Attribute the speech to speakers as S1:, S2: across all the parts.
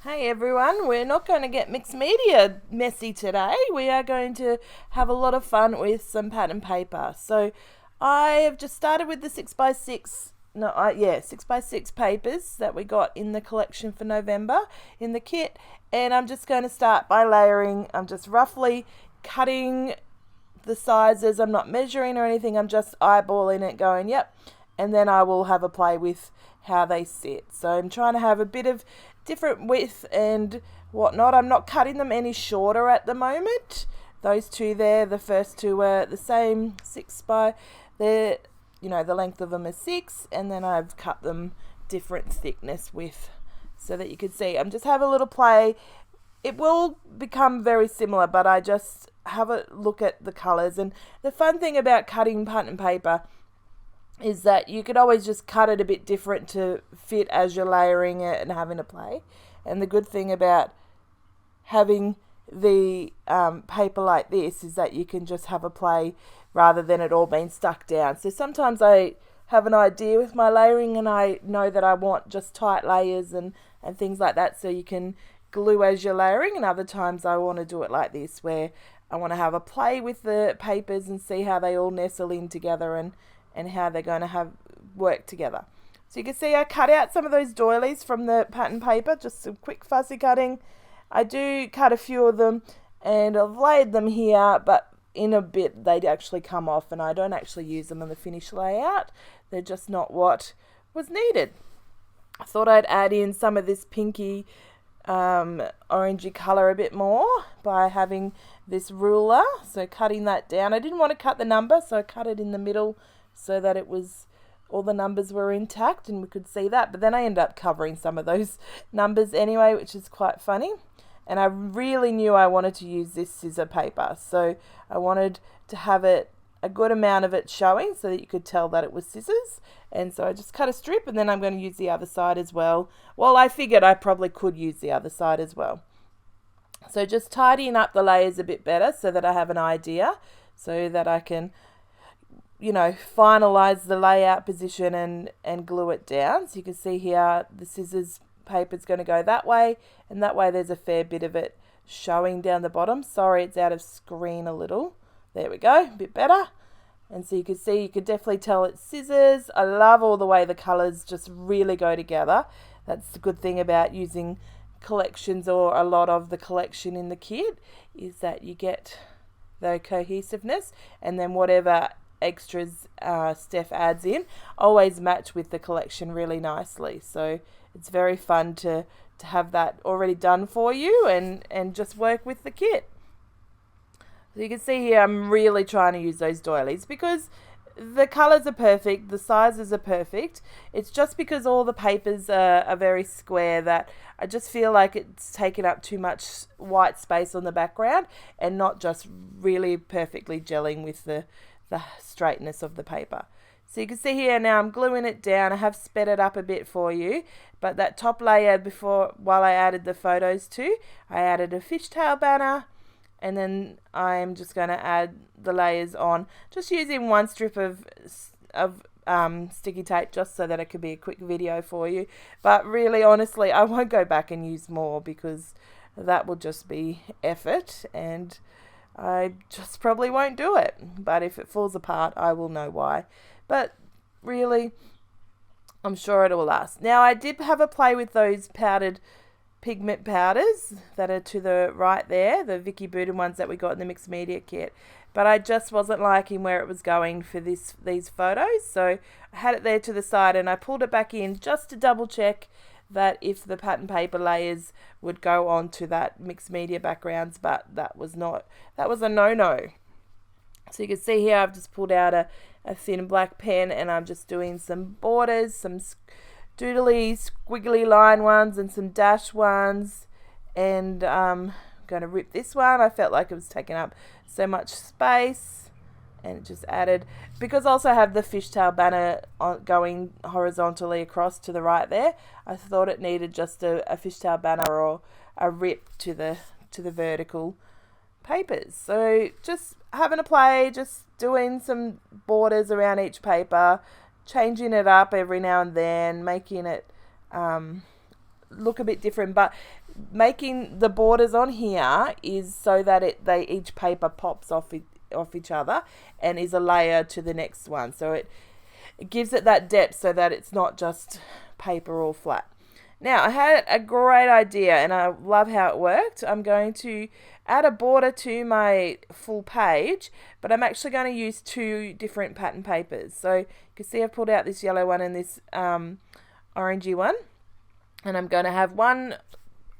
S1: Hey everyone, we're not going to get mixed media messy today. We are going to have a lot of fun with some pattern paper. So I have just started with the 6x6, 6x6 papers that we got in the collection for November in the kit. And I'm just going to start by layering. I'm just roughly cutting the sizes. I'm not measuring or anything. I'm just eyeballing it going, yep. And then I will have a play with how they sit. So I'm trying to have a bit of different width and whatnot. I'm not cutting them any shorter at the moment. Those two there, the first two were the same, the length of them is 6, and then I've cut them different thickness width so that you can see. I'm just have a little play. It will become very similar, but I just have a look at the colors. And the fun thing about cutting pattern paper is that you could always just cut it a bit different to fit as you're layering it and having a play. And the good thing about having the paper like this is that you can just have a play rather than it all being stuck down. So sometimes I have an idea with my layering and I know that I want just tight layers and things like that, so you can glue as you're layering. And other times I want to do it like this, where I want to have a play with the papers and see how they all nestle in together and how they're going to have work together. So you can see I cut out some of those doilies from the pattern paper, just some quick fussy cutting. I do cut a few of them and I've laid them here, but in a bit they'd actually come off and I don't actually use them in the finished layout. They're just not what was needed. I thought I'd add in some of this pinky orangey colour a bit more by having this ruler, so cutting that down. I didn't want to cut the number, so I cut it in the middle so that it was all the numbers were intact and we could see that. But then I ended up covering some of those numbers anyway, which is quite funny. And I really knew I wanted to use this scissor paper, so I wanted to have it a good amount of it showing so that you could tell that it was scissors. And so I just cut a strip, and then I'm going to use the other side as well. Well, I figured I probably could use the other side as well. So just tidying up the layers a bit better so that I have an idea, so that I can finalize the layout position and glue it down. So you can see here the scissors paper is going to go that way, and that way there's a fair bit of it showing down the bottom. Sorry, it's out of screen a little. There we go, a bit better. And so you can see, you could definitely tell it's scissors. I love all the way the colors just really go together. That's the good thing about using collections, or a lot of the collection in the kit, is that you get the cohesiveness, and then whatever extras Steph adds in always match with the collection really nicely. So it's very fun to have that already done for you and just work with the kit. So you can see here I'm really trying to use those doilies because the colours are perfect, the sizes are perfect. It's just because all the papers are very square that I just feel like it's taken up too much white space on the background and not just really perfectly gelling with the straightness of the paper. So you can see here now I'm gluing it down. I have sped it up a bit for you, but that top layer while I added the photos to, I added a fishtail banner, and then I'm just going to add the layers on, just using one strip of sticky tape just so that it could be a quick video for you. But really, honestly, I won't go back and use more because that will just be effort and I just probably won't do it. But if it falls apart, I will know why. But really, I'm sure it will last. Now, I did have a play with those powdered pigment powders that are to the right there, the Vicky Budin ones that we got in the mixed media kit. But I just wasn't liking where it was going for these photos. So I had it there to the side and I pulled it back in just to double check that if the pattern paper layers would go on to that mixed media backgrounds, but that was a no-no. So you can see here I've just pulled out a thin black pen and I'm just doing some borders, some doodly squiggly line ones and some dash ones, and I'm going to rip this one. I felt like it was taking up so much space and it just added, because I also have the fishtail banner going horizontally across to the right there, I thought it needed just a fishtail banner or a rip to the vertical papers. So just having a play, just doing some borders around each paper, changing it up every now and then, making it look a bit different, but making the borders on here is so that each paper pops off each other and is a layer to the next one. So it gives it that depth so that it's not just paper all flat. Now, I had a great idea and I love how it worked. I'm going to add a border to my full page, but I'm actually going to use 2 different pattern papers. So you can see I've pulled out this yellow one and this orangey one, and I'm going to have one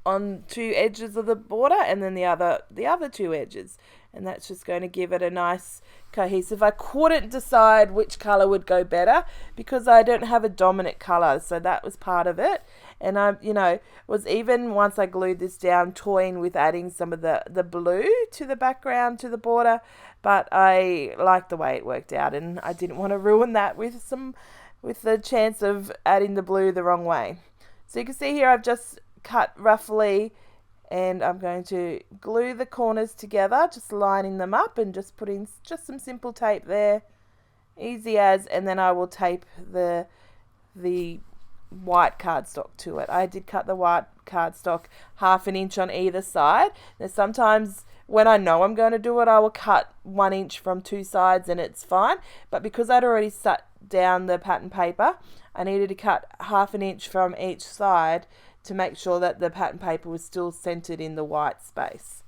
S1: on 2 edges of the border and then the other 2 edges, and that's just going to give it a nice cohesive. I couldn't decide which color would go better because I don't have a dominant color, so that was part of it. And I was even, once I glued this down, toying with adding some of the blue to the background, to the border, but I liked the way it worked out and I didn't want to ruin that with the chance of adding the blue the wrong way. So you can see here I've just cut roughly, and I'm going to glue the corners together, just lining them up and just putting just some simple tape there, easy as, and then I will tape the white cardstock to it. I did cut the white cardstock 1/2 inch on either side. Now sometimes when I know I'm going to do it, I will cut 1 inch from 2 sides and it's fine, but because I'd already set down the pattern paper, I needed to cut 1/2 inch from each side to make sure that the pattern paper was still centered in the white space.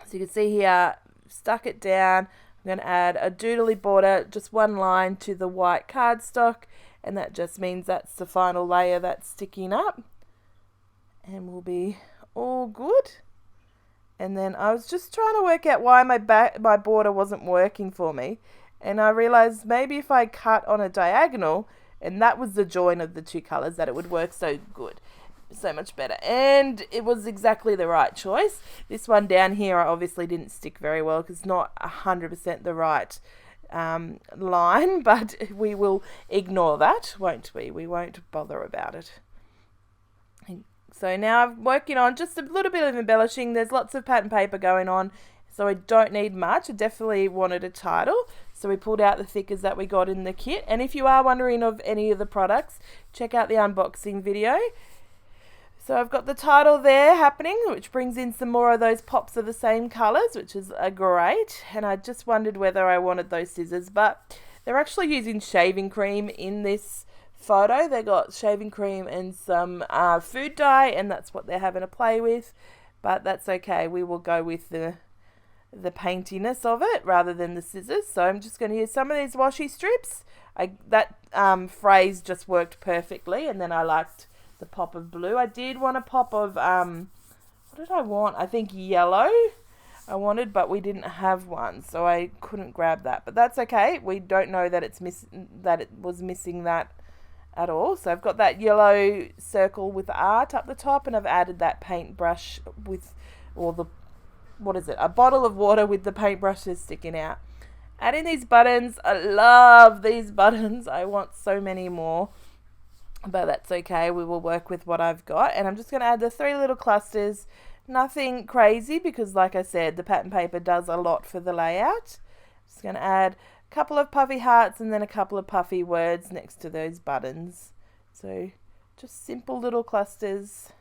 S1: So you can see here, stuck it down. I'm going to add a doodly border, just 1 line to the white cardstock, and that just means that's the final layer that's sticking up, and we'll be all good. And then I was just trying to work out why my border wasn't working for me, and I realized maybe if I cut on a diagonal and that was the join of the 2 colors, that it would work so good, so much better. And it was exactly the right choice. This one down here I obviously didn't stick very well because it's not 100% the right line, but we will ignore that, won't we? We won't bother about it. So now I'm working on just a little bit of embellishing. There's lots of pattern paper going on, so I don't need much. I definitely wanted a title, so we pulled out the thickers that we got in the kit. And if you are wondering of any of the products, check out the unboxing video. So I've got the title there happening, which brings in some more of those pops of the same colours, which is great. And I just wondered whether I wanted those scissors, but they're actually using shaving cream in this photo. They got shaving cream and some food dye, and that's what they're having to play with. But that's okay. We will go with the paintiness of it rather than the scissors. So I'm just going to use some of these washi strips. That phrase just worked perfectly, and then I liked the pop of blue. I did want a pop of what did I want? I think yellow I wanted, but we didn't have one, so I couldn't grab that. But that's okay. We don't know that it was missing that at all. So I've got that yellow circle with art up the top, and I've added that paintbrush with, a bottle of water with the paintbrushes sticking out. Adding these buttons. I love these buttons. I want so many more, but that's okay. We will work with what I've got. And I'm just going to add the 3 little clusters. Nothing crazy because, like I said, the pattern paper does a lot for the layout. Just going to add a couple of puffy hearts and then a couple of puffy words next to those buttons. So just simple little clusters.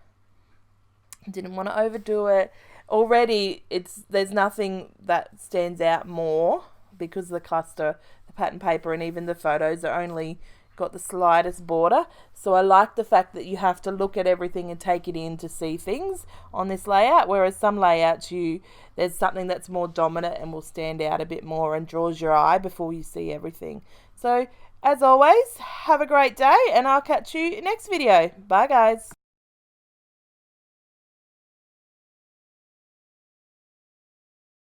S1: Didn't want to overdo it. Already there's nothing that stands out more because the cluster, the pattern paper, and even the photos are only got the slightest border. So I like the fact that you have to look at everything and take it in to see things on this layout, whereas some layouts there's something that's more dominant and will stand out a bit more and draws your eye before you see everything. So as always, have a great day, and I'll catch you next video. Bye guys.